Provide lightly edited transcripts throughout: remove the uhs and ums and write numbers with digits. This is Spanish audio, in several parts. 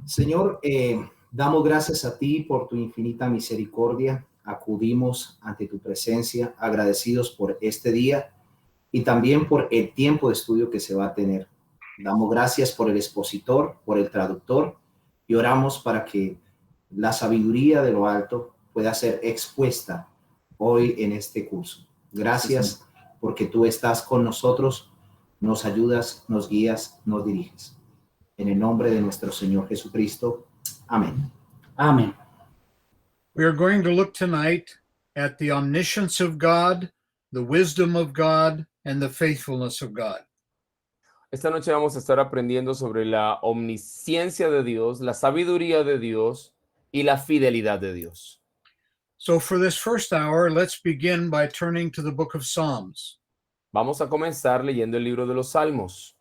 Señor, damos gracias a ti por tu infinita misericordia. Acudimos ante tu presencia, agradecidos por este día y también por el tiempo de estudio que se va a tener. Damos gracias por el expositor, por el traductor y oramos para que la sabiduría de lo alto pueda ser expuesta hoy en este curso. Gracias porque tú estás con nosotros, nos ayudas, nos guías, nos diriges. En el nombre de nuestro Señor Jesucristo. Amén. Amen. We are going to look tonight at the omniscience of God, the wisdom of God, and the faithfulness of God. Esta noche vamos a estar aprendiendo sobre la omnisciencia de Dios, la sabiduría de Dios y la fidelidad de Dios. So for this first hour, let's begin by turning to the book of Psalms, Vamos a comenzar leyendo el libro de los Salmos,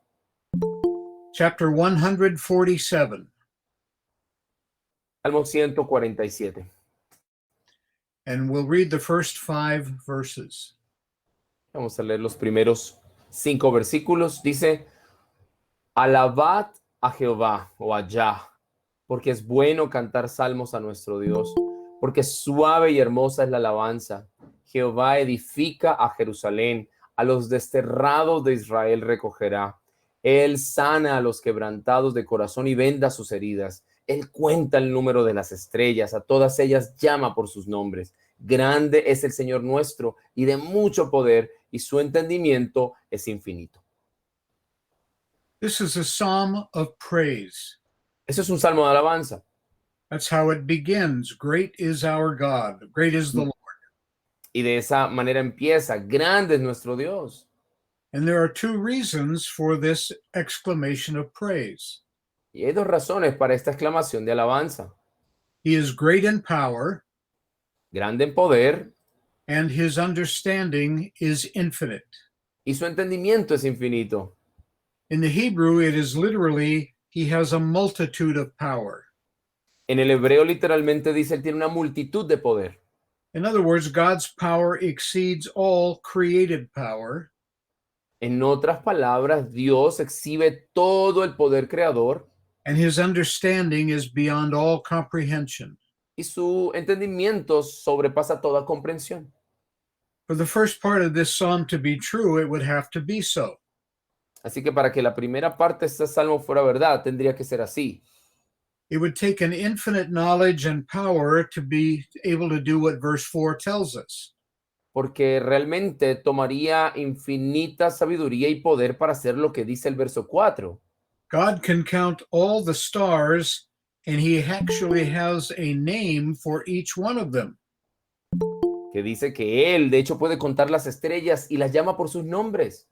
chapter 147. Salmo 147. And we'll read the first 5 verses. Vamos a leer los primeros 5 versículos. Dice, alabad a Jehová o a Yah, porque es bueno cantar salmos a nuestro Dios, porque suave y hermosa es la alabanza. Jehová edifica a Jerusalén, a los desterrados de Israel recogerá. Él sana a los quebrantados de corazón y venda sus heridas. Él cuenta el número de las estrellas, a todas ellas llama por sus nombres. Grande es el Señor nuestro y de mucho poder, y su entendimiento es infinito. This is a psalm of praise. Eso es un salmo de alabanza. That's how it begins. Great is our God. Great is the Lord. Y de esa manera empieza, grande es nuestro Dios. And there are 2 reasons for this exclamation of praise. Y hay 2 razones para esta exclamación de alabanza. He is great in power, Grande en poder, and his understanding is infinite. y su entendimiento es infinito. In the Hebrew, it is literally, he has a multitude of power. En el hebreo literalmente dice, él tiene una multitud de poder. In other words, God's power exceeds all created power, En otras palabras, Dios exhibe todo el poder creador and his understanding is beyond all comprehension. y su entendimiento sobrepasa toda comprensión. For the first part of this psalm to be true, it would have to be so. Así que para que la primera parte de este salmo fuera verdad, tendría que ser así. It would take an infinite knowledge and power to be able to do what verse 4 tells us. Porque realmente tomaría infinita sabiduría y poder para hacer lo que dice el verso 4. God can count all the stars, and he actually has a name for each one of them. Que dice que él, de hecho, puede contar las estrellas y las llama por sus nombres.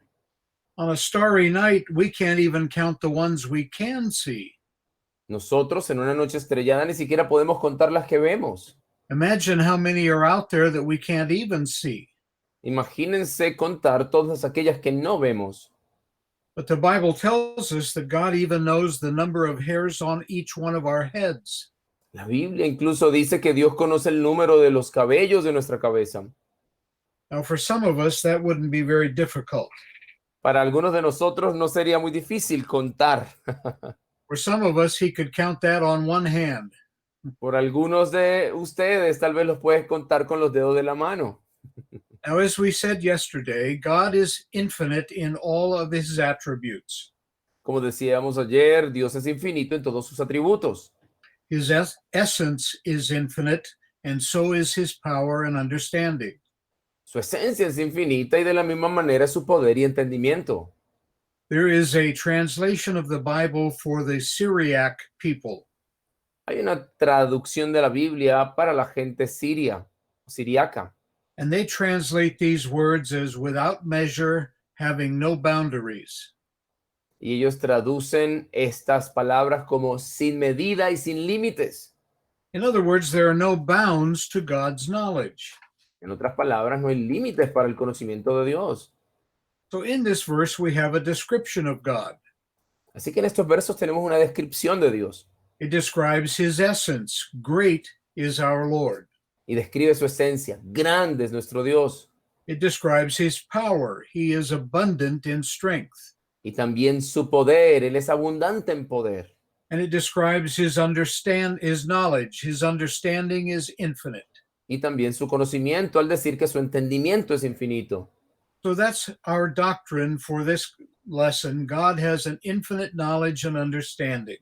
On a starry night, we can't even count the ones we can see. Nosotros en una noche estrellada ni siquiera podemos contar las que vemos. Imagine how many are out there that we can't even see. Imagínense contar todas aquellas que no vemos. But the Bible tells us that God even knows the number of hairs on each one of our heads. La Biblia incluso dice que Dios conoce el número de los cabellos de nuestra cabeza. Now, for some of us, that wouldn't be very difficult. Para algunos de nosotros no sería muy difícil contar. For some of us, he could count that on one hand. Por algunos de ustedes tal vez los puedes contar con los dedos de la mano. Now, as we said yesterday, God is infinite in all of his attributes. Como decíamos ayer, Dios es infinito en todos sus atributos. His essence is infinite, and so is his power and understanding. Su esencia es infinita y de la misma manera su poder y entendimiento. There is a translation of the Bible for the Syriac people. Hay una traducción de la Biblia para la gente siria, siriaca, And they translate these words as without measure, having no boundaries. y ellos traducen estas palabras como sin medida y sin límites. In other words, there are no bounds to God's knowledge. En otras palabras, no hay límites para el conocimiento de Dios. So in this verse, we have a description of God. Así que en estos versos tenemos una descripción de Dios It describes his essence. Great is our Lord. y describe su esencia. Grande es nuestro Dios. It describes his power. He is abundant in strength. Y también su poder. Él es abundante en poder. And it describes his knowledge. His understanding is infinite. Y también su conocimiento al decir que su entendimiento es infinito. So that's our doctrine for this lesson. God has an infinite knowledge and understanding.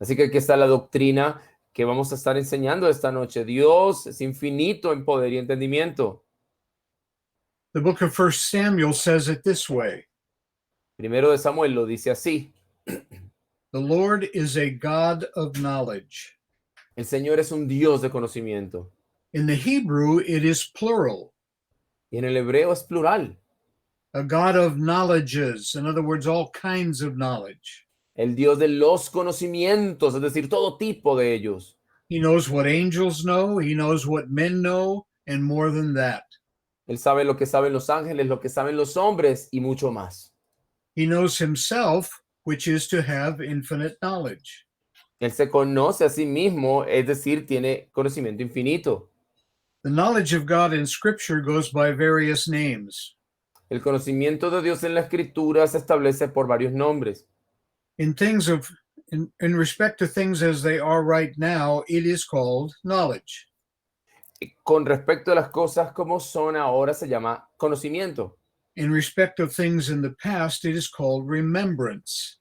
Así que aquí está la doctrina que vamos a estar enseñando esta noche. Dios es infinito en poder y entendimiento. The book of 1 Samuel says it this way. Primero de Samuel lo dice así. The Lord is a God of knowledge. El Señor es un Dios de conocimiento. In the Hebrew, it is plural. Y en el hebreo es plural. A God of knowledges. In other words, all kinds of knowledge. El Dios de los conocimientos, es decir, todo tipo de ellos. He knows what angels know. He knows what men know, and more than that. Él sabe lo que saben los ángeles, lo que saben los hombres y mucho más. He knows himself, which is to have infinite knowledge. Él se conoce a sí mismo, es decir, tiene conocimiento infinito. The knowledge of God in Scripture goes by various names. El conocimiento de Dios en la Escritura se establece por varios nombres. In respect to things as they are right now, it is called knowledge. Con respecto a las cosas como son ahora se llama conocimiento. In respect of things in the past, it is called remembrance.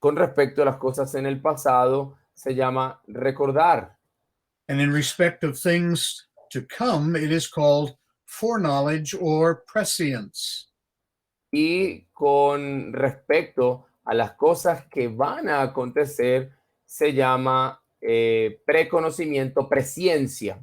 Con respecto a las cosas en el pasado se llama recordar. And in respect of things to come, it is called foreknowledge or prescience. Y con respecto a las cosas que van a acontecer se llama preconocimiento, presciencia.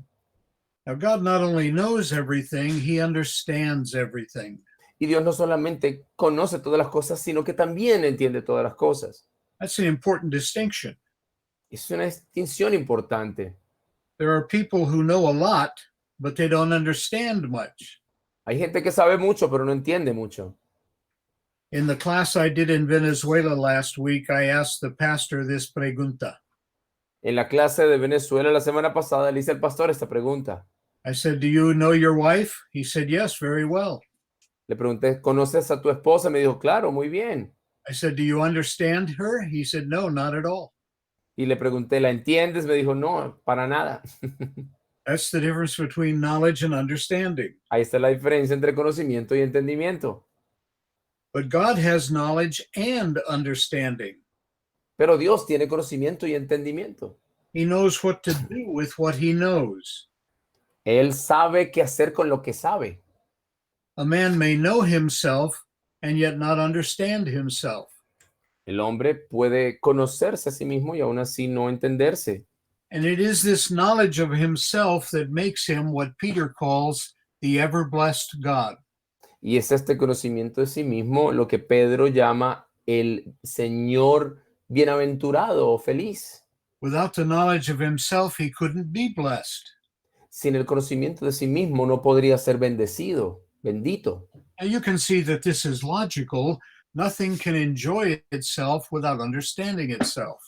Now, God not only knows everything, he understands everything. Y Dios no solamente conoce todas las cosas, sino que también entiende todas las cosas. That's an important distinction. Es una distinción importante. There are people who know a lot, but they don't understand much. Hay gente que sabe mucho, pero no entiende mucho. In the class I did in Venezuela last week, I asked the pastor this pregunta. En la clase de Venezuela la semana pasada le hice al pastor esta pregunta. I said, "Do you know your wife?" He said, "Yes, very well." Le pregunté, ¿conoces a tu esposa? Me dijo, claro, muy bien. I said, "Do you understand her?" He said, "No, not at all." Y le pregunté, ¿la entiendes? Me dijo, no, para nada. That's the difference between knowledge and understanding. Ahí está la diferencia entre conocimiento y entendimiento. But God has knowledge and understanding. Pero Dios tiene conocimiento y entendimiento. He knows what to do with what he knows. Él sabe qué hacer con lo que sabe. A man may know himself and yet not understand himself. El hombre puede conocerse a sí mismo y aún así no entenderse. And it is this knowledge of himself that makes him what Peter calls the ever-blessed God. Y es este conocimiento de sí mismo lo que Pedro llama el Señor bienaventurado o feliz. Without the knowledge of himself, he couldn't be blessed. Sin el conocimiento de sí mismo no podría ser bendecido, bendito. And you can see that this is logical. Nothing can enjoy itself without understanding itself.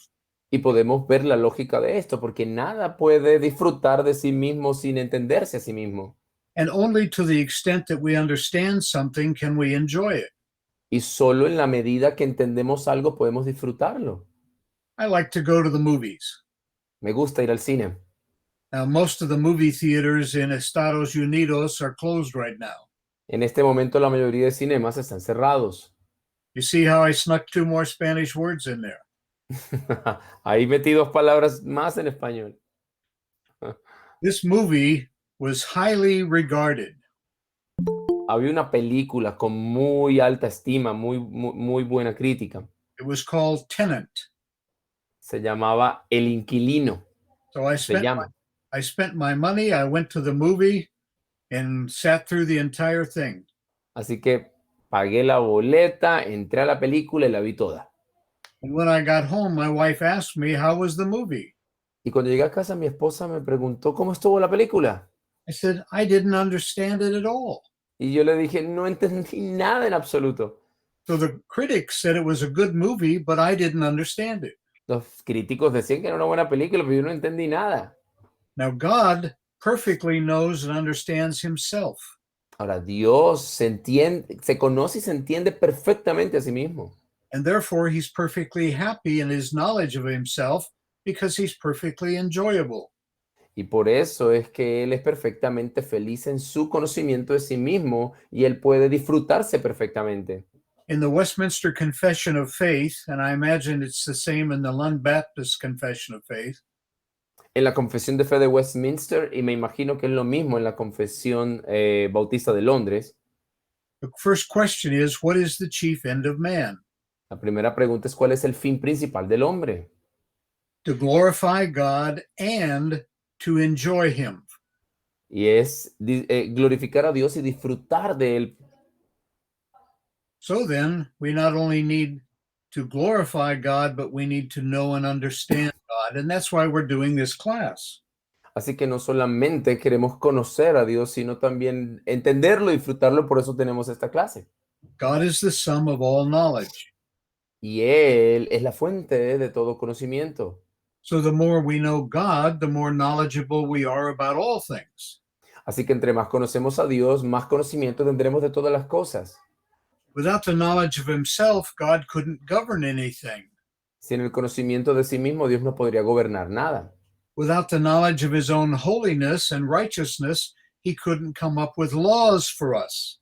Y podemos ver la lógica de esto, porque nada puede disfrutar de sí mismo sin entenderse a sí mismo. And only to the extent that we understand something can we enjoy it. Y solo en la medida que entendemos algo podemos disfrutarlo. I like to go to the movies. Me gusta ir al cine. Now, most of the movie theaters in Estados Unidos are closed right now. En este momento la mayoría de cinemas están cerrados. You see how I snuck 2 more Spanish words in there? Ahí metí 2 palabras más en español. This movie was highly regarded. Había una película con muy alta estima, muy buena crítica. It was called Tenant. Se llamaba El Inquilino. So I Se llama. spent my money. I went to the movie and sat through the entire thing. Así que pagué la boleta, entré a la película y la vi toda. And when I got home, my wife asked me, "How was the movie?" Y cuando llegué a casa, mi esposa me preguntó, ¿cómo estuvo la película? I said, "I didn't understand it at all." Y yo le dije, no entendí nada en absoluto. So the critics said it was a good movie, but I didn't understand it. Los críticos decían que era una buena película, pero yo no entendí nada. Now, God perfectly knows and understands himself. Ahora, Dios se conoce y se entiende perfectamente a sí mismo. And therefore, he's perfectly happy in his knowledge of himself because he's perfectly enjoyable. Y por eso es que él es perfectamente feliz en su conocimiento de sí mismo y él puede disfrutarse perfectamente. In the Westminster Confession of Faith, and I imagine it's the same in the Lund Baptist Confession of Faith, En la Confesión de Fe de Westminster, y me imagino que es lo mismo en la Confesión Bautista de Londres, the first question is, what is the chief end of man? la primera pregunta es: ¿cuál es el fin principal del hombre? To glorify God and to enjoy him. Y es glorificar a Dios y disfrutar de él. So then, we not only need to glorify God, but we need to know and understand God. And that's why we're doing this class. Así que no solamente queremos conocer a Dios, sino también entenderlo y disfrutarlo. Por eso tenemos esta clase. God is the sum of all knowledge. Y Él es la fuente de todo conocimiento. So the more we know God, the more knowledgeable we are about all things. Así que entre más conocemos a Dios, más conocimiento tendremos de todas las cosas. Without the knowledge of himself, God couldn't govern anything. Sin el conocimiento de sí mismo, Dios no podría gobernar nada. Without the knowledge of his own holiness and righteousness, he couldn't come up with laws for us.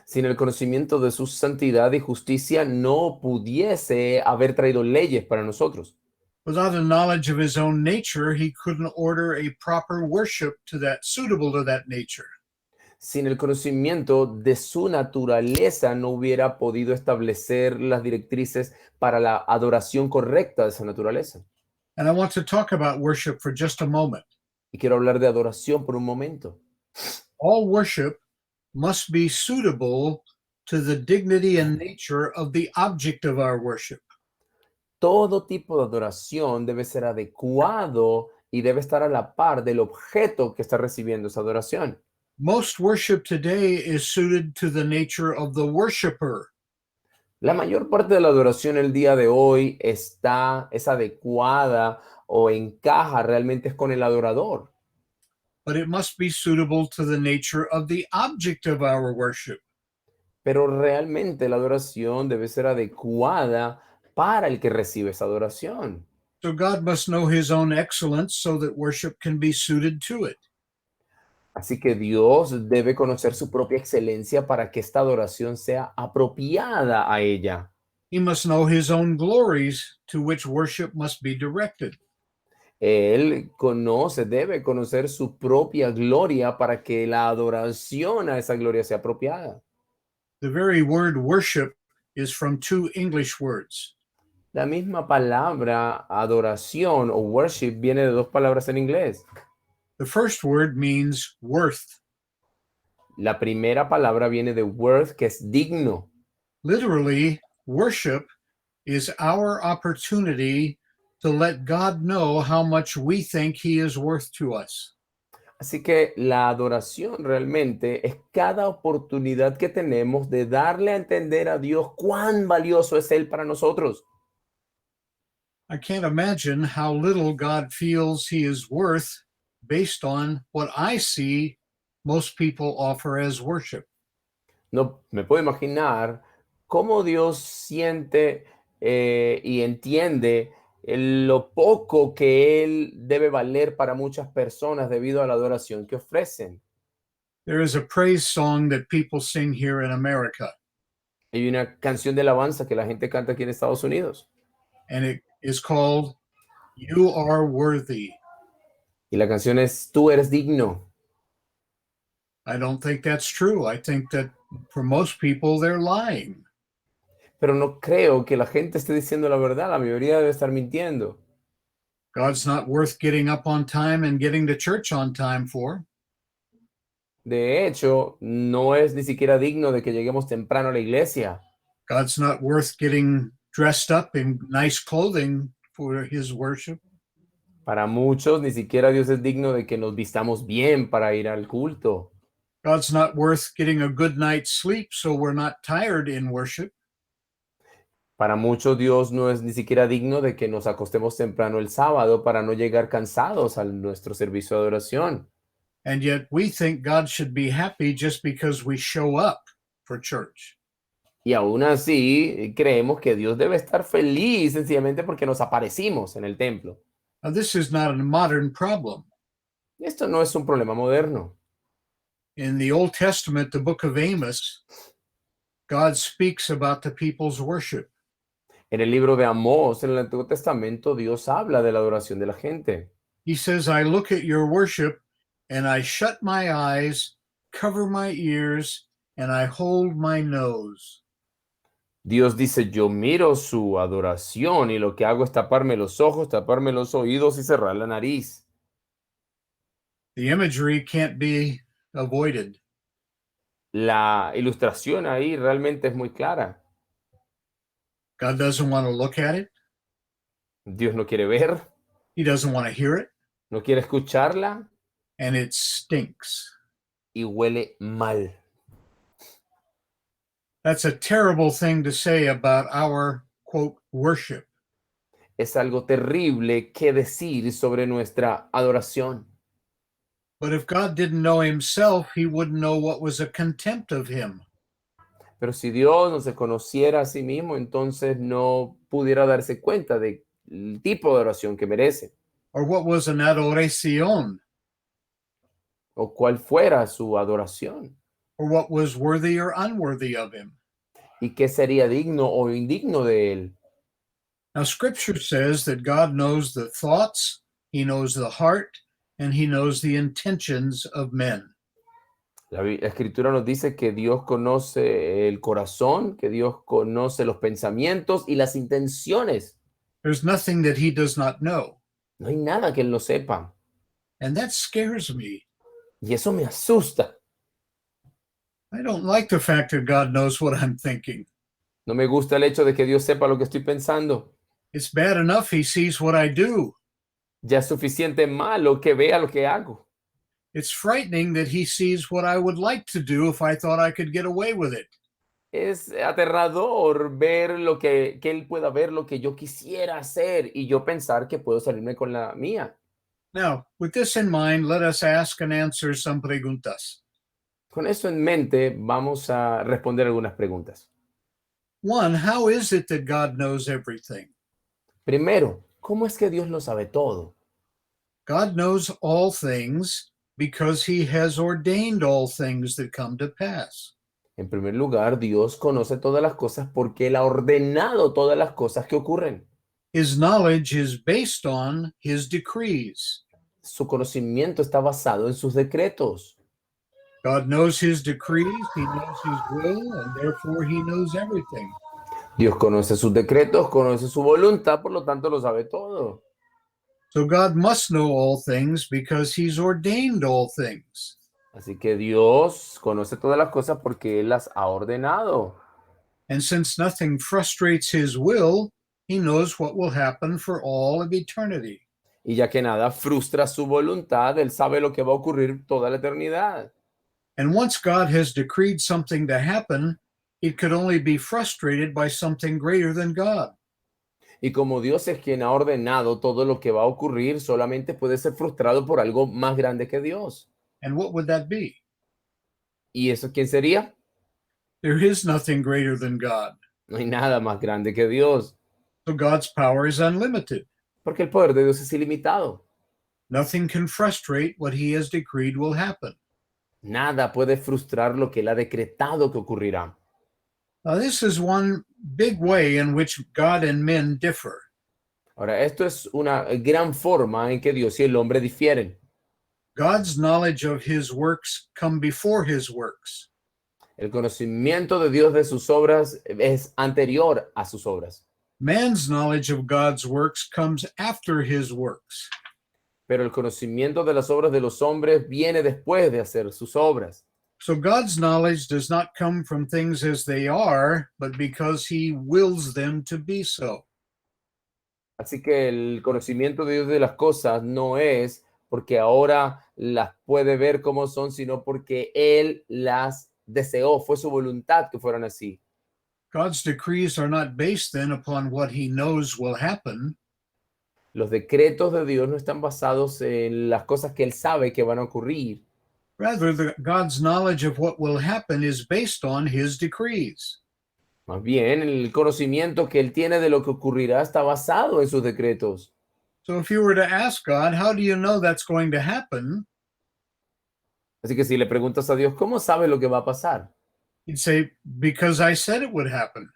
Sin el conocimiento de su santidad y justicia, no pudiese haber traído leyes para nosotros. Without a knowledge of his own nature, he couldn't order a proper worship to that suitable to that nature. Sin el conocimiento de su naturaleza, no hubiera podido establecer las directrices para la adoración correcta de esa naturaleza. And I want to talk about worship for just a moment. Y quiero hablar de adoración por un momento. All worship must be suitable to the dignity and nature of the object of our worship. Todo tipo de adoración debe ser adecuado y debe estar a la par del objeto que está recibiendo esa adoración. Most worship today is suited to the nature of the worshiper. La mayor parte de la adoración el día de hoy es adecuada o encaja realmente es con el adorador. But it must be suitable to the nature of the object of our worship. Pero realmente la adoración debe ser adecuada para el que recibe esa adoración. So God must know his own excellence so that worship can be suited to it. Así que Dios debe conocer su propia excelencia para que esta adoración sea apropiada a ella. He must know his own glories to which worship must be directed. Él debe conocer su propia gloria para que la adoración a esa gloria sea apropiada. The very word worship is from two English words. La misma palabra adoración o worship viene de dos palabras en inglés. The first word means worth. La primera palabra viene de worth, que es digno. Literally, worship is our opportunity to let God know how much we think he is worth to us. Así que la adoración realmente es cada oportunidad que tenemos de darle a entender a Dios cuán valioso es Él para nosotros. I can't imagine how little God feels he is worth based on what I see most people offer as worship. No me puedo imaginar cómo Dios siente y entiende lo poco que Él debe valer para muchas personas debido a la adoración que ofrecen. There is a praise song that people sing here in America, Hay una canción de alabanza que la gente canta aquí en Estados Unidos and it is called You Are Worthy. y la canción es Tú eres digno. I don't think that's true. I think that for most people, they're lying. Pero no creo que la gente esté diciendo la verdad. La mayoría debe estar mintiendo. God's not worth getting up on time and getting to church on time for. De hecho, no es ni siquiera digno de que lleguemos temprano a la iglesia. God's not worth getting dressed up in nice clothing for his worship. Para muchos, ni siquiera Dios es digno de que nos vistamos bien para ir al culto. God's not worth getting a good night's sleep so we're not tired in worship. Para muchos, Dios no es ni siquiera digno de que nos acostemos temprano el sábado para no llegar cansados a nuestro servicio de adoración. And yet we think God should be happy just because we show up for church. Y aún así creemos que Dios debe estar feliz sencillamente porque nos aparecimos en el templo. Now, this is not a modern problem. Esto no es un problema moderno. In the Old Testament, the book of Amos, God speaks about the people's worship. En el libro de Amós, en el Antiguo Testamento, Dios habla de la adoración de la gente. He says, I look at your worship and I shut my eyes, cover my ears, and I hold my nose. Dios dice, yo miro su adoración y lo que hago es taparme los ojos, taparme los oídos y cerrar la nariz. The imagery can't be avoided. La ilustración ahí realmente es muy clara. God doesn't want to look at it. Dios no quiere ver, He doesn't want to hear it. no quiere escucharla And it stinks. y huele mal. That's a terrible thing to say about our, quote, worship. Es algo terrible que decir sobre nuestra adoración. But if God didn't know himself, he wouldn't know what was a contempt of him. Pero si Dios no se conociera a sí mismo, entonces no pudiera darse cuenta del tipo de oración que merece Or what was an adoración, o cuál fuera su adoración or what was worthy or unworthy of him. y qué sería digno o indigno de él. Now, scripture says that God knows the thoughts, he knows the heart, and he knows the intentions of men. La Escritura nos dice que Dios conoce el corazón, que Dios conoce los pensamientos y las intenciones. There's nothing that he does not know. No hay nada que Él no sepa. And that scares me. Y eso me asusta. I don't like the fact that God knows what I'm thinking. No me gusta el hecho de que Dios sepa lo que estoy pensando. It's bad enough he sees what I do. Ya es suficiente malo que vea lo que hago. It's frightening that he sees what I would like to do if I thought I could get away with it. Es aterrador ver lo que Él pueda ver lo que yo quisiera hacer y yo pensar que puedo salirme con la mía. Now, with this in mind, let us ask and answer some preguntas. Con eso en mente, vamos a responder algunas preguntas. One, how is it that God knows everything? Primero, ¿cómo es que Dios lo sabe todo? God knows all things because he has ordained all things that come to pass. En primer lugar, Dios conoce todas las cosas porque Él ha ordenado todas las cosas que ocurren. His knowledge is based on his decrees. Su conocimiento está basado en sus decretos. God knows his decrees, he knows his will, and therefore he knows everything. Dios conoce sus decretos, conoce su voluntad, por lo tanto lo sabe todo. So God must know all things because he's ordained all things. Así que Dios conoce todas las cosas porque Él las ha ordenado. And since nothing frustrates his will, he knows what will happen for all of eternity. Y ya que nada frustra su voluntad, Él sabe lo que va a ocurrir toda la eternidad. And once God has decreed something to happen, it could only be frustrated by something greater than God. Y como Dios es quien ha ordenado todo lo que va a ocurrir, solamente puede ser frustrado por algo más grande que Dios. And what would that be? ¿Y eso quién sería? There is nothing greater than God. No hay nada más grande que Dios, So God's power is unlimited. porque el poder de Dios es ilimitado. Nothing can frustrate what he has decreed will happen. Nada puede frustrar lo que Él ha decretado que ocurrirá. Now, this is one big way in which God and men differ. Ahora, esto es una gran forma en que Dios y el hombre difieren. God's knowledge of his works come before his works. El conocimiento de Dios de sus obras es anterior a sus obras, Man's knowledge of God's works comes after his works. pero el conocimiento de las obras de los hombres viene después de hacer sus obras. So God's knowledge does not come from things as they are, but because he wills them to be so. Así que el conocimiento de Dios de las cosas no es porque ahora las puede ver como son, sino porque Él las deseó, fue su voluntad que fueran así. God's decrees are not based then upon what he knows will happen, Los decretos de Dios no están basados en las cosas que Él sabe que van a ocurrir. rather God's knowledge of what will happen is based on his decrees. Más bien, el conocimiento que él tiene de lo que ocurrirá está basado en sus decretos. So if you were to ask God, how do you know that's going to happen? Así que si le preguntas a Dios, ¿cómo sabes lo que va a pasar? He'd say, because I said it would happen.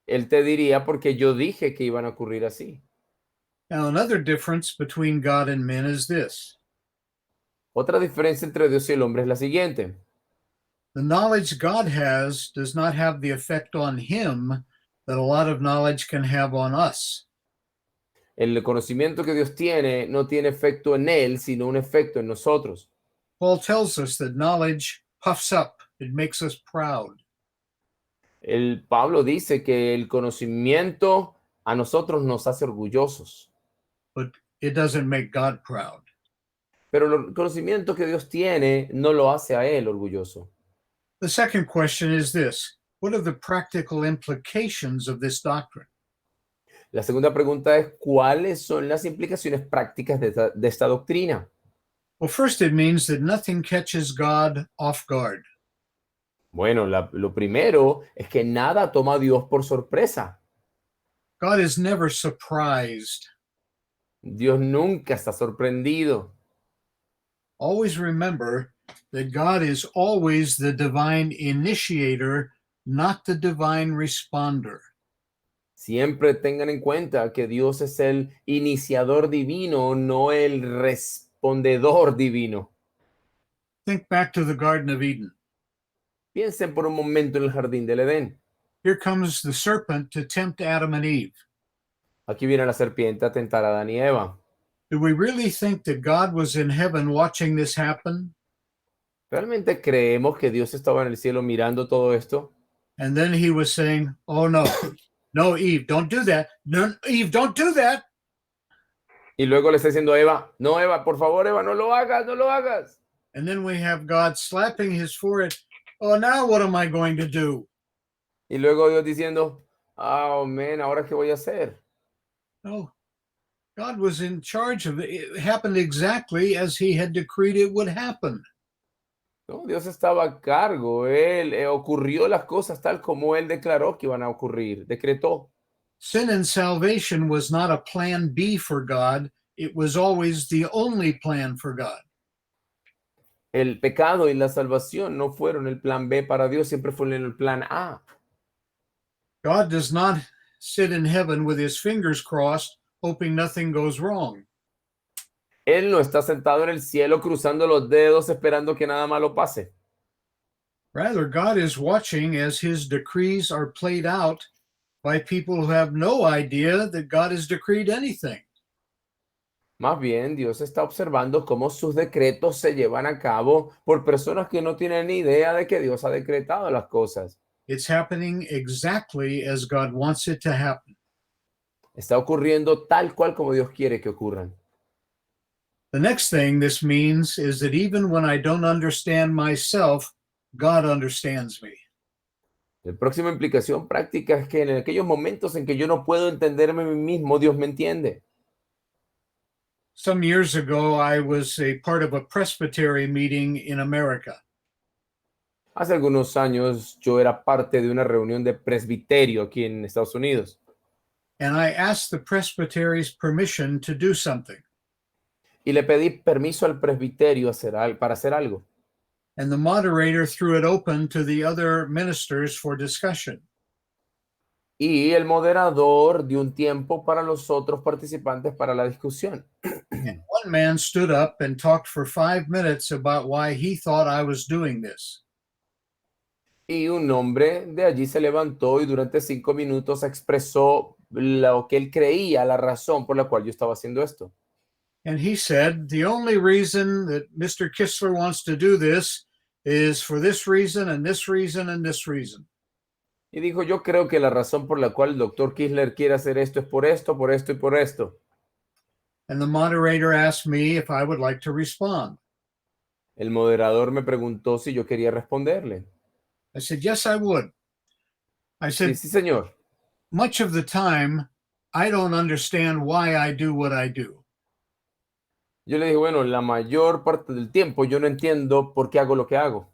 Él te diría, porque yo dije que iban a ocurrir así. Now, another difference between God and men is this. Otra diferencia entre Dios y el hombre es la siguiente. The knowledge God has does not have the effect on him that a lot of knowledge can have on us. El conocimiento que Dios tiene no tiene efecto en él, sino un efecto en nosotros. Paul tells us that knowledge puffs up, it makes us proud. El Pablo dice que el conocimiento a nosotros nos hace orgullosos, But it doesn't make God proud. pero el conocimiento que Dios tiene no lo hace a él orgulloso. The second question is this: what are the practical implications of this doctrine? La segunda pregunta es, ¿cuáles son las implicaciones prácticas de esta doctrina? Well, first, it means that nothing catches God off guard. Bueno, lo primero es que nada toma a Dios por sorpresa. God is never surprised. Dios nunca está sorprendido. Always remember that God is always the divine initiator, not the divine responder. Siempre tengan en cuenta que Dios es el iniciador divino, no el respondedor divino. Think back to the Garden of Eden. Piensen por un momento en el jardín del Edén. Here comes the serpent to tempt Adam and Eve. Aquí viene la serpiente a tentar a Adán y Eva. Do we really think that God was in heaven watching this happen? ¿Realmente creemos que Dios estaba en el cielo mirando todo esto? And then he was saying, oh no, no, Eve, don't do that. No, Eve, don't do that. Y luego le está diciendo a Eva, no, Eva, por favor, Eva, no lo hagas, no lo hagas. And then we have God slapping his forehead. Oh, now what am I going to do? Y luego Dios diciendo, oh, man, ¿ahora qué voy a hacer? No, God was in charge of it. It happened exactly as he had decreed it would happen. No, Dios estaba a cargo, Él ocurrió las cosas tal como Él declaró que iban a ocurrir, decretó. Sin and salvation was not a plan B for God. It was always the only plan for God. El pecado y la salvación no fueron el plan B para Dios, siempre fueron el plan A. God does not sit in heaven with his fingers crossed, hoping nothing goes wrong. Él no está sentado en el cielo cruzando los dedos esperando que nada malo pase. Rather, God is watching as his decrees are played out by people who have no idea that God has decreed anything. Más bien, Dios está observando cómo sus decretos se llevan a cabo por personas que no tienen ni idea de que Dios ha decretado las cosas. It's happening exactly as God wants it to happen. Está ocurriendo tal cual como Dios quiere que ocurran. The next thing this means is that even when I don't understand myself, God understands me. La próxima implicación práctica es que en aquellos momentos en que yo no puedo entenderme a mí mismo, Dios me entiende. Some years ago, I was a part of a presbytery meeting in America. Hace algunos años yo era parte de una reunión de presbiterio aquí en Estados Unidos. And I asked the presbytery's permission to do something. Y le pedí permiso al presbiterio para hacer algo. And the moderator threw it open to the other ministers for discussion. Y el moderador dio un tiempo para los otros participantes para la discusión. And one man stood up and talked for 5 minutes about why he thought I was doing this. Y un hombre de allí se levantó y durante 5 minutos expresó lo que él creía, la razón por la cual yo estaba haciendo esto. And he said, the only reason that Mr. Kistler wants to do this is for this reason and this reason and this reason. Y dijo, yo creo que la razón por la cual el doctor Kistler quiere hacer esto es por esto, por esto y por esto. And the moderator asked me if I would like to respond. El moderador me preguntó si yo quería responderle. I said, yes, I would. I Sí, said, sí, señor. much of the time, I don't understand why I do what I do. Yo le dije, bueno, la mayor parte del tiempo yo no entiendo por qué hago lo que hago.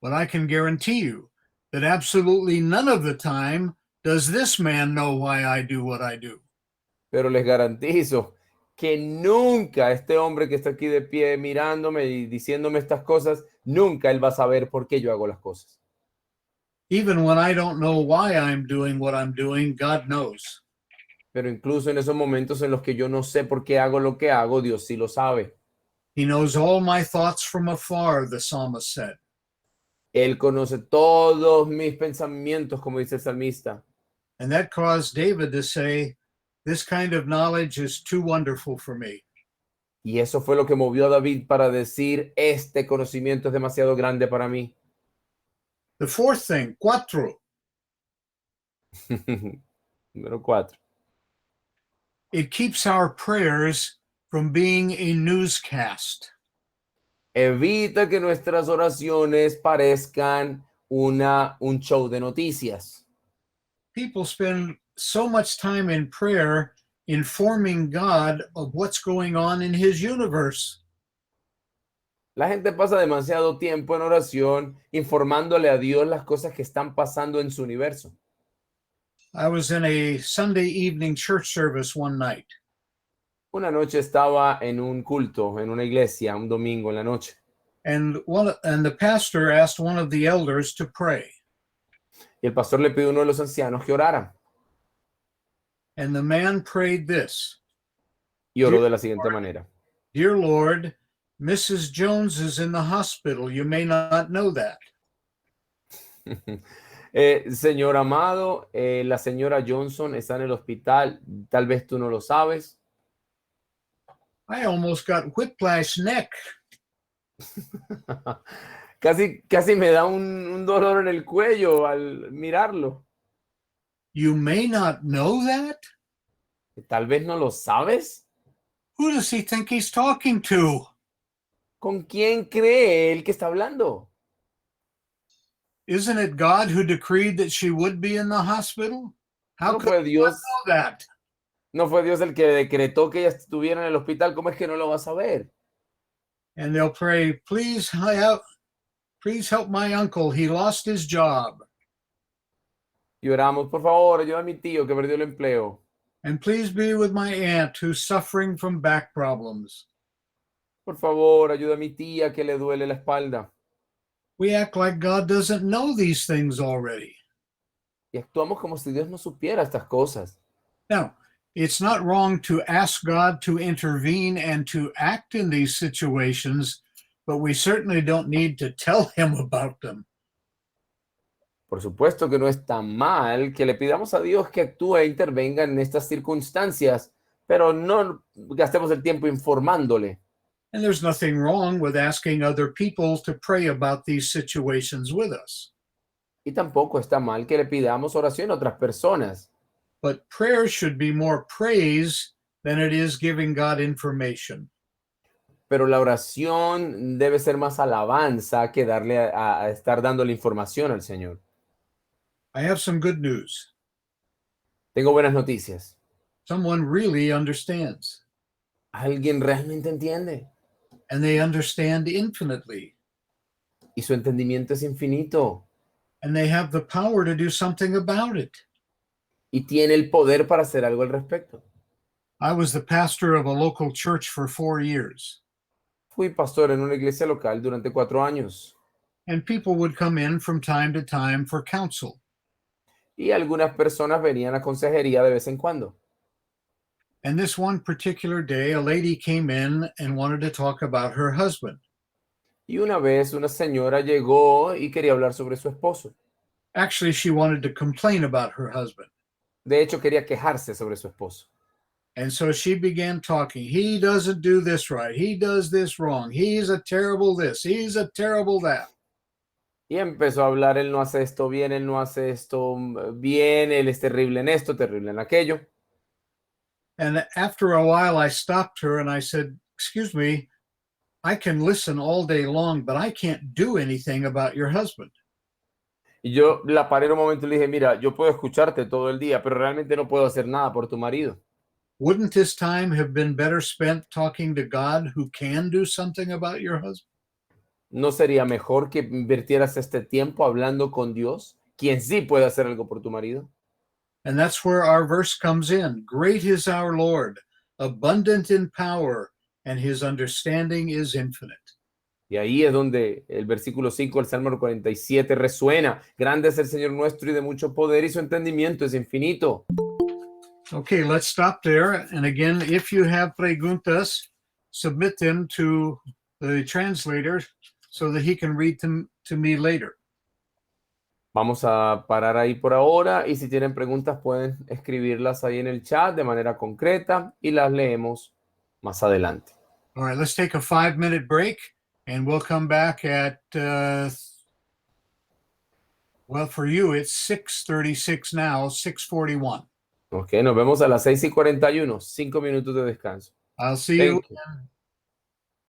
But I can guarantee you that absolutely none of the time does this man know why I do what I do. Pero les garantizo que nunca este hombre que está aquí de pie mirándome y diciéndome estas cosas, nunca él va a saber por qué yo hago las cosas. Even when I don't know why I'm doing what I'm doing, God knows. Pero incluso en esos momentos en los que yo no sé por qué hago lo que hago, Dios sí lo sabe. He knows all my thoughts from afar, the psalmist said. Él conoce todos mis pensamientos, como dice el salmista. And that caused David to say, this kind of knowledge is too wonderful for me. Y eso fue lo que movió a David para decir, este conocimiento es demasiado grande para mí. The fourth thing, cuatro, Número 4. it keeps our prayers from being a newscast. Evita que nuestras oraciones parezcan un show de noticias. People spend so much time in prayer informing God of what's going on in his universe. La gente pasa demasiado tiempo en oración informándole a Dios las cosas que están pasando en su universo. I was in a Sunday evening church service one night, Una noche estaba en un culto, en una iglesia, un domingo en la noche. and the pastor asked one of the elders to pray. Y el pastor le pidió a uno de los ancianos que orara. And the man prayed this: Y oró de la siguiente manera. Dear Lord, Mrs. Jones is in the hospital. You may not know that. Señor amado, la señora Johnson está en el hospital. Tal vez tú no lo sabes. I almost got whiplash neck. Casi me da un dolor en el cuello al mirarlo. You may not know that? Tal vez no lo sabes. Who does he think he's talking to? ¿Con quién cree él que está hablando? Isn't it God who decreed that she would be in the hospital? How No could fue you not Dios, know that? no fue Dios el que decretó que ella estuviera en el hospital. ¿Cómo es que no lo vas a ver? And they'll pray, please help my uncle. He lost his job. Y oramos, por favor, ayuda a mi tío que perdió el empleo. And please be with my aunt who's suffering from back problems. Por favor, ayuda a mi tía que le duele la espalda. We act like God doesn't know these things already. Y actuamos como si Dios no supiera estas cosas. Now, it's not wrong to ask God to intervene and to act in these situations, but we certainly don't need to tell him about them. Por supuesto que no está mal que le pidamos a Dios que actúe e intervenga en estas circunstancias, pero no gastemos el tiempo informándole. And there's nothing wrong with asking other people to pray about these situations with us. Y tampoco está mal que le pidamos oración a otras personas. But prayer should be more praise than it is giving God information. Pero la oración debe ser más alabanza que darle a estar dándole información al Señor. I have some good news. Tengo buenas noticias. Someone really understands, Alguien realmente entiende and they understand infinitely, y su entendimiento es infinito and they have the power to do something about it. y tiene el poder para hacer algo al respecto. I was the pastor of a local church for 4 years, Fui pastor en una iglesia local durante 4 años and people would come in from time to time for counsel. y algunas personas venían a consejería de vez en cuando. And this one particular day, a lady came in and wanted to talk about her husband. Y una vez una señora llegó y quería hablar sobre su esposo. Actually, she wanted to complain about her husband. De hecho, quería quejarse sobre su esposo. And so she began talking. He doesn't do this right. He does this wrong. He's a terrible this. He's a terrible that. Y empezó a hablar, él no hace esto bien, él no hace esto bien, él es terrible en esto, terrible en aquello. And after a while, I stopped her and I said, excuse me, I can listen all day long, but I can't do anything about your husband. Y yo la paré en un momento y le dije, mira, yo puedo escucharte todo el día, pero realmente no puedo hacer nada por tu marido. Wouldn't this time have been better spent talking to God who can do something about your husband? ¿No sería mejor que invirtieras este tiempo hablando con Dios, quien sí puede hacer algo por tu marido. And that's where our verse comes in. Great is our Lord, abundant in power, and his understanding is infinite. Y ahí es donde el versículo 5 del Salmo 47 resuena. Grande es el Señor nuestro y de mucho poder y su entendimiento es infinito. Okay, let's stop there. And again, if you have preguntas, submit them to the translator so that he can read them to me later. Vamos a parar ahí por ahora y si tienen preguntas pueden escribirlas ahí en el chat de manera concreta y las leemos más adelante. All right, let's take a 5-minute break and we'll come back at, well, for you, it's 6:36 now, 6:41. Ok, nos vemos a las 6:41, 5 minutos de descanso. I'll see you Thank you. in